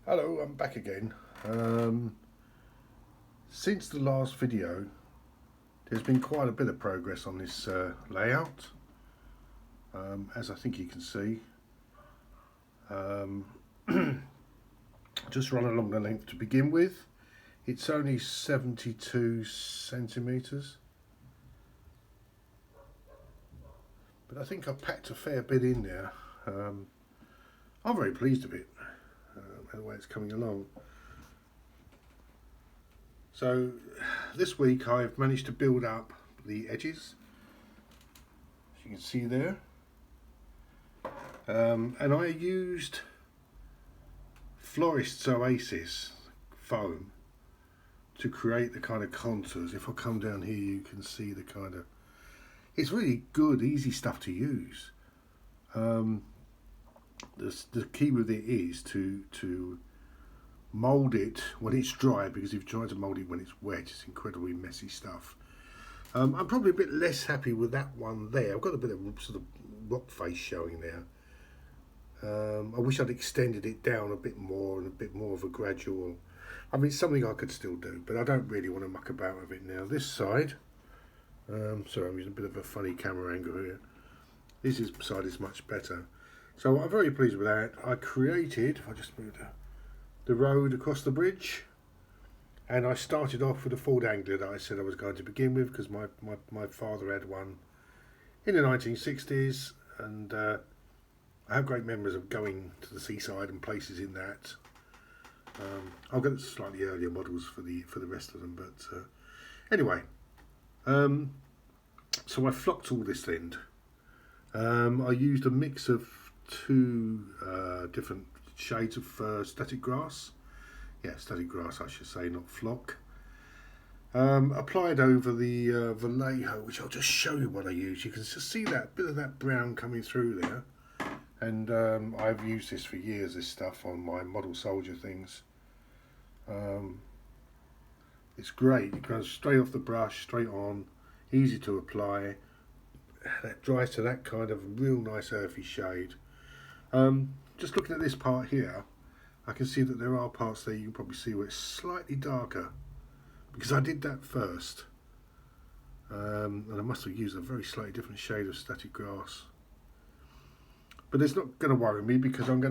Hello, I'm back again. Since the last video, there's been quite a bit of progress on this layout, as I think you can see. Um, just run along the length to begin with. It's only 72 centimetres, but I think I've packed a fair bit in there. I'm very pleased with it, the way it's coming along. So this week I've managed to build up the edges, as you can see there, and I used florist's Oasis foam to create the kind of contours. If I come down here you can see the kind of, it's really good, easy stuff to use. The key with it is to mould it when it's dry, because if you try to mould it when it's wet, it's incredibly messy stuff. I'm probably a bit less happy with that one there. I've got a bit of sort of rock face showing there. I wish I'd extended it down a bit more and a bit more of a gradual. I mean, it's something I could still do, but I don't really want to muck about with it now. This side, sorry, I'm using a bit of a funny camera angle here. This side is much better. So I'm very pleased with that. I created, if I just move the road across the bridge, and I started off with a Ford Anglia that I said I was going to begin with, because my father had one in the 1960s, and I have great memories of going to the seaside and places in that. I'll get slightly earlier models for the rest of them, but anyway, so I flocked all this end. I used a mix of two different shades of static grass. Yeah, static grass I should say, not flock. Applied over the Vallejo, which I'll just show you what I use. You can just see that bit of that brown coming through there. And I've used this for years, this stuff, on my model soldier things. It's great. It goes straight off the brush, straight on, easy to apply. That dries to that kind of real nice earthy shade. Just looking at this part here, I can see that there are parts there you can probably see where it's slightly darker, because I did that first. And I must have used a very slightly different shade of static grass. But it's not going to worry me, because I've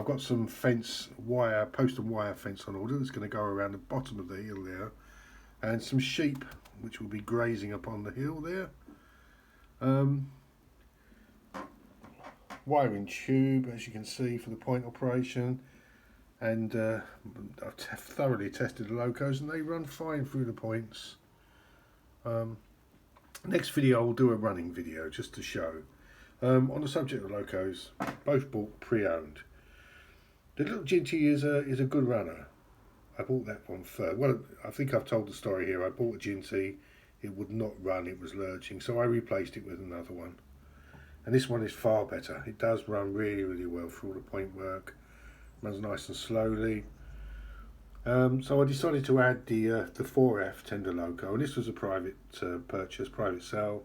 got some fence wire, post and wire fence on order that's going to go around the bottom of the hill there, and some sheep which will be grazing upon the hill there. Wiring tube, as you can see, for the point operation, and I've thoroughly tested the locos and they run fine through the points. Next video I'll do a running video just to show. On the subject of locos, both bought pre-owned. The little Ginty is a good runner. I bought that one first. Well, I think I've told the story here. I bought a Ginty, it would not run, it was lurching, so I replaced it with another one. And this one is far better. It does run really, really well through all the point work. Runs nice and slowly. So I decided to add the 4F tender loco, and this was a private purchase, private sale.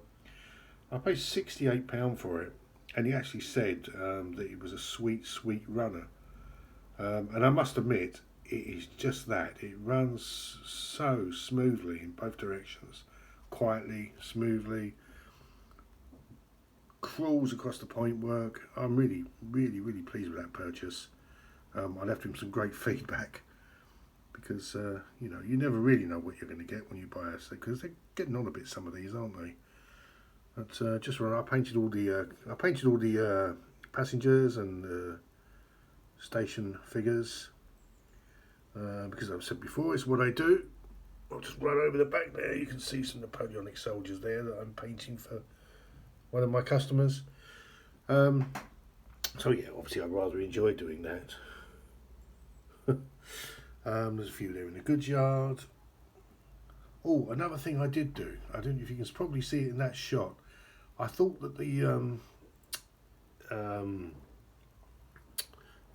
I paid £68 for it, and he actually said that it was a sweet, sweet runner. And I must admit, it is just that. It runs so smoothly in both directions, quietly, smoothly, crawls across the point work. I'm really, really, really pleased with that purchase. I left him some great feedback, because you know, you never really know what you're going to get when you buy a set, because they're getting on a bit, some of these, aren't they? But just when I painted all the passengers and station figures, because I've said before, it's what I do. I'll just run over the back there. You can see some Napoleonic soldiers there that I'm painting for one of my customers. So yeah, obviously I rather enjoy doing that. There's a few there in the goods yard. Oh, another thing I did do, I don't know if you can probably see it in that shot, I thought that the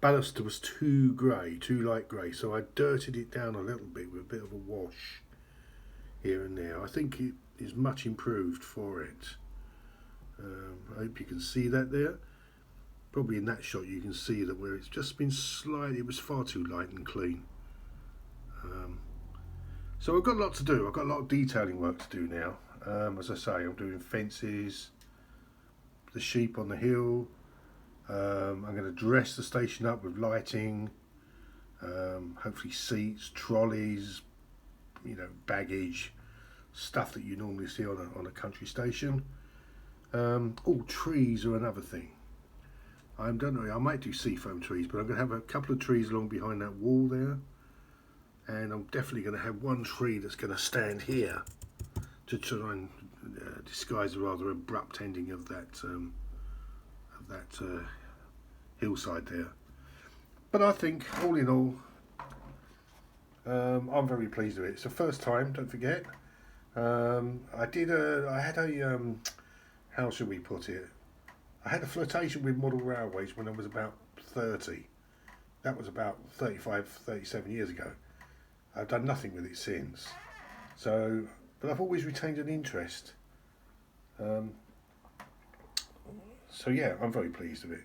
ballast was too grey, too light grey, so I dirtied it down a little bit with a bit of a wash here and there. I think it is much improved for it. I hope you can see that there. Probably in that shot you can see that where it's just been slightly, it was far too light and clean. So I've got a lot to do. I've got a lot of detailing work to do now. As I say, I'm doing fences, the sheep on the hill. I'm going to dress the station up with lighting, hopefully seats, trolleys, baggage, stuff that you normally see on a country station. Trees are another thing. I don't know, I might do seafoam trees, but I'm going to have a couple of trees along behind that wall there. And I'm definitely going to have one tree that's going to stand here to try and disguise the rather abrupt ending of that hillside there. But I think, all in all, I'm very pleased with it. It's the first time, don't forget. I had a, how should we put it? I had a flirtation with model railways when I was about 30. That was about 35, 37 years ago. I've done nothing with it since. So, but I've always retained an interest. So yeah, I'm very pleased with it.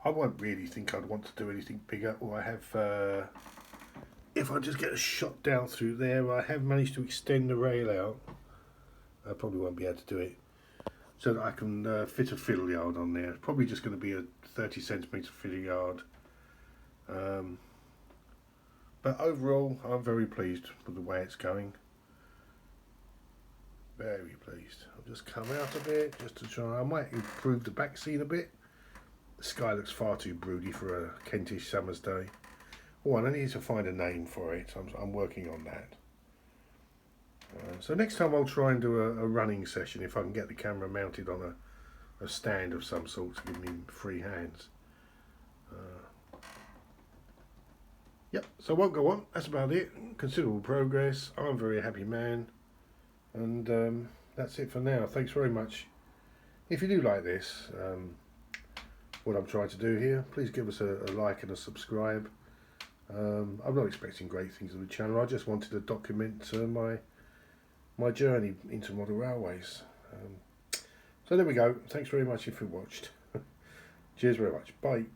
I won't really think I'd want to do anything bigger, or I have, if I just get a shot down through there, I have managed to extend the rail out. I probably won't be able to do it, so that I can fit a fiddle yard on there. It's probably just going to be a 30 centimetre fiddle yard. But overall, I'm very pleased with the way it's going. Very pleased. I'll just come out a bit, just to try. I might improve the back scene a bit. The sky looks far too broody for a Kentish summer's day. Oh, and I need to find a name for it. I'm working on that. So next time I'll try and do a running session if I can get the camera mounted on a stand of some sort to give me free hands. Yep, so I won't go on. That's about it. Considerable progress. I'm a very happy man. And that's it for now. Thanks very much. If you do like this, what I'm trying to do here, please give us a like and a subscribe. I'm not expecting great things of the channel. I just wanted to document my journey into model railways. So there we go. Thanks very much if you watched. Cheers very much. Bye.